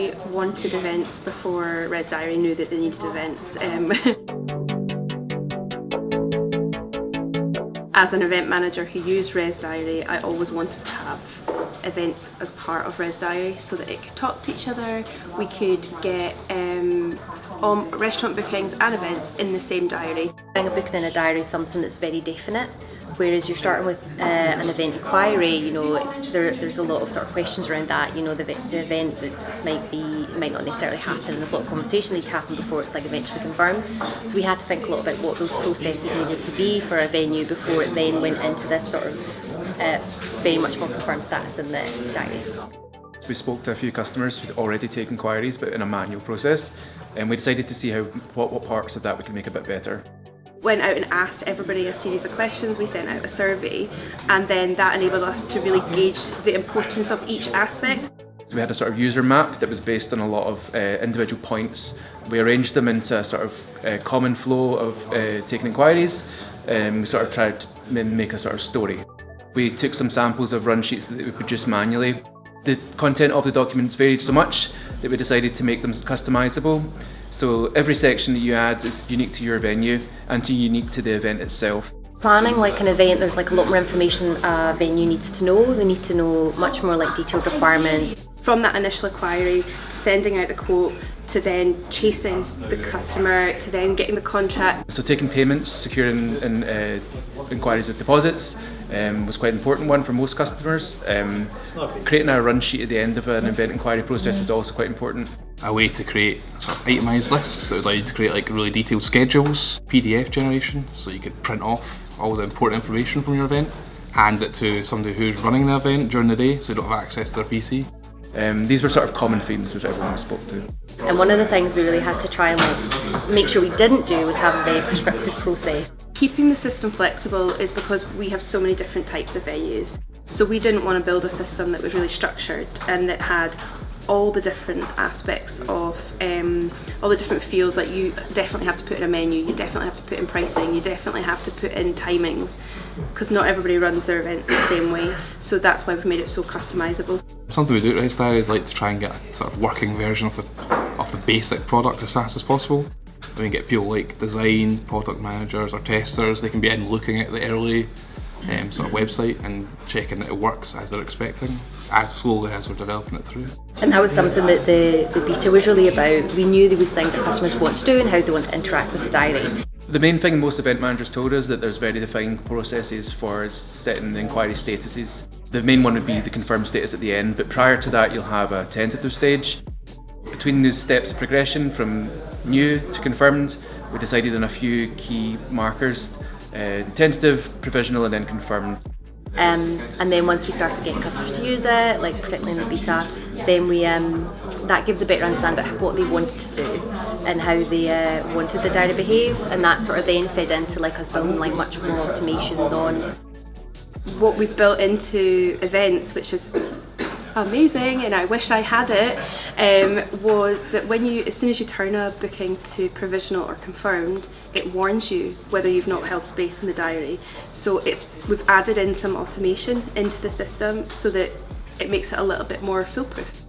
ResDiary wanted events before ResDiary knew that they needed events. As an event manager who used ResDiary, I always wanted to have events as part of ResDiary so that it could talk to each other. We could get restaurant bookings and events in the same diary. Having a booking in a diary is something that's very definite, whereas you're starting with an event inquiry, you know, there's a lot of sort of questions around that. You know, the event that might not necessarily happen, and there's a lot of conversation that happen before it's like eventually confirmed. So we had to think a lot about what those processes needed to be for a venue before it then went into this sort of very much more confirmed status in the diary. We spoke to a few customers who'd already taken inquiries but in a manual process, and we decided to see what parts of that we could make a bit better. Went out and asked everybody a series of questions, we sent out a survey, and then that enabled us to really gauge the importance of each aspect. We had a sort of user map that was based on a lot of individual points. We arranged them into a sort of common flow of taking inquiries, and we sort of tried to make a sort of story. We took some samples of run sheets that we produced manually. The content of the documents varied so much that we decided to make them customizable. So every section that you add is unique to your venue and unique to the event itself. Planning like an event, there's like a lot more information a venue needs to know. They need to know much more like detailed requirements. From that initial inquiry to sending out the quote, to then chasing the customer, to then getting the contract. So taking payments, securing inquiries with deposits was quite an important one for most customers. Creating a run sheet at the end of an event inquiry process was also quite important. A way to create sort of itemised lists that would allow you to create like really detailed schedules, PDF generation, so you could print off all the important information from your event, hand it to somebody who's running the event during the day so they don't have access to their PC. These were sort of common themes which everyone spoke to. And one of the things we really had to try and make sure we didn't do was have a very prescriptive process. Keeping the system flexible is because we have so many different types of venues. So we didn't want to build a system that was really structured and that had all the different aspects of all the different fields that you definitely have to put in a menu, you definitely have to put in pricing, you definitely have to put in timings, because not everybody runs their events the same way. So that's why we've made it so customizable. Something we do at ResDiary is like to try and get a sort of working version of the basic product as fast as possible. We can get people like design, product managers or testers, they can be in looking at the early sort of website and checking that it works as they're expecting, as slowly as we're developing it through. And that was something that the beta was really about. We knew there was things that customers want to do and how they want to interact with the diary. The main thing most event managers told us that there's very defined processes for setting the inquiry statuses. The main one would be the confirmed status at the end, but prior to that you'll have a tentative stage. Between those steps of progression from new to confirmed, we decided on a few key markers. Tentative, provisional and then confirmed. And then once we started getting customers to use it, like particularly in the beta, then we that gives a better understanding about what they wanted to do and how they wanted the diary to behave, and that sort of then fed into like us building like much more automations on. What we've built into events, which is amazing and I wish I had it, was that as soon as you turn a booking to provisional or confirmed, it warns you whether you've not held space in the diary. So we've added in some automation into the system so that it makes it a little bit more foolproof.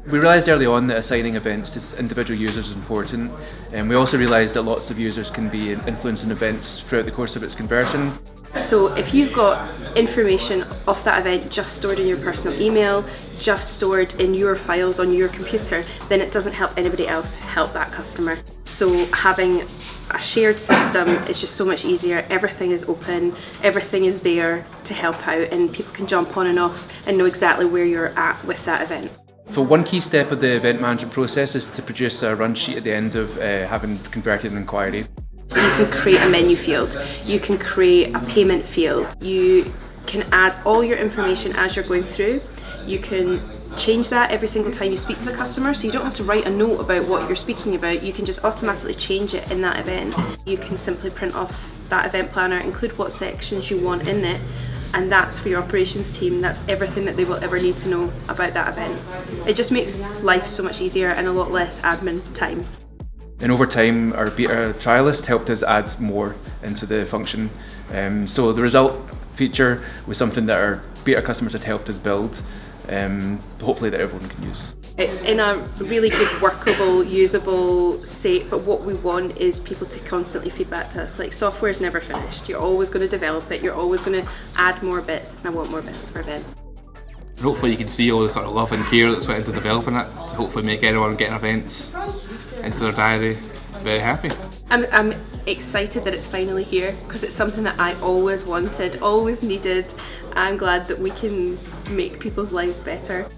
We realised early on that assigning events to individual users is important, and we also realised that lots of users can be influencing events throughout the course of its conversion. So if you've got information of that event just stored in your personal email, just stored in your files on your computer, then it doesn't help anybody else help that customer. So having a shared system is just so much easier. Everything is open, everything is there to help out, and people can jump on and off and know exactly where you're at with that event. So one key step of the event management process is to produce a run sheet at the end of having converted an inquiry. So you can create a menu field, you can create a payment field, you can add all your information as you're going through, you can change that every single time you speak to the customer, so you don't have to write a note about what you're speaking about, you can just automatically change it in that event. You can simply print off that event planner, include what sections you want in it, and that's for your operations team. That's everything that they will ever need to know about that event. It just makes life so much easier and a lot less admin time. And over time, our beta trialist helped us add more into the function. So the result feature was something that our beta customers had helped us build, hopefully that everyone can use. It's in a really good, workable, usable state, but what we want is people to constantly feedback to us. Like, software is never finished. You're always going to develop it, you're always going to add more bits, and I want more bits for events. Hopefully you can see all the sort of love and care that's went into developing it to hopefully make everyone getting events into their diary very happy. I'm excited that it's finally here, because it's something that I always wanted, always needed. I'm glad that we can make people's lives better.